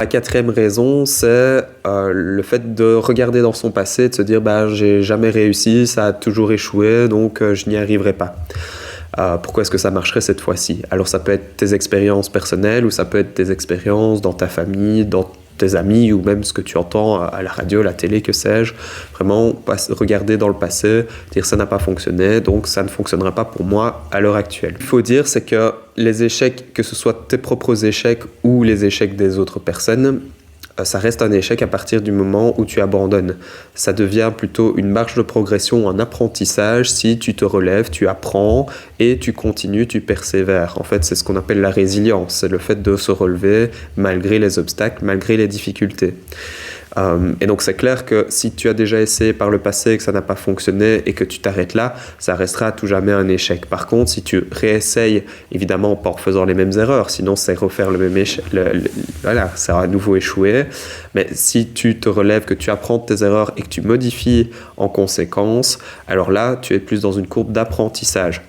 La quatrième raison, c'est le fait de regarder dans son passé, de se dire j'ai jamais réussi, ça a toujours échoué, donc je n'y arriverai pas. Pourquoi est-ce que ça marcherait cette fois-ci? Alors ça peut être tes expériences personnelles ou ça peut être tes expériences dans ta famille, dans tes amis ou même ce que tu entends à la radio, à la télé, que sais-je. Vraiment regarder dans le passé, dire ça n'a pas fonctionné, donc ça ne fonctionnera pas pour moi à l'heure actuelle. Il faut dire, c'est que les échecs, que ce soit tes propres échecs ou les échecs des autres personnes, ça reste un échec à partir du moment où tu abandonnes. Ça devient plutôt une marge de progression, un apprentissage si tu te relèves, tu apprends et tu continues, tu persévères. En fait, c'est ce qu'on appelle la résilience, c'est le fait de se relever malgré les obstacles, malgré les difficultés. Et donc c'est clair que si tu as déjà essayé par le passé et que ça n'a pas fonctionné et que tu t'arrêtes là, ça restera à tout jamais un échec. Par contre, si tu réessayes, évidemment pas en faisant les mêmes erreurs, sinon c'est refaire le même échec, voilà, ça va à nouveau échouer. Mais si tu te relèves, que tu apprends de tes erreurs et que tu modifies en conséquence, alors là tu es plus dans une courbe d'apprentissage.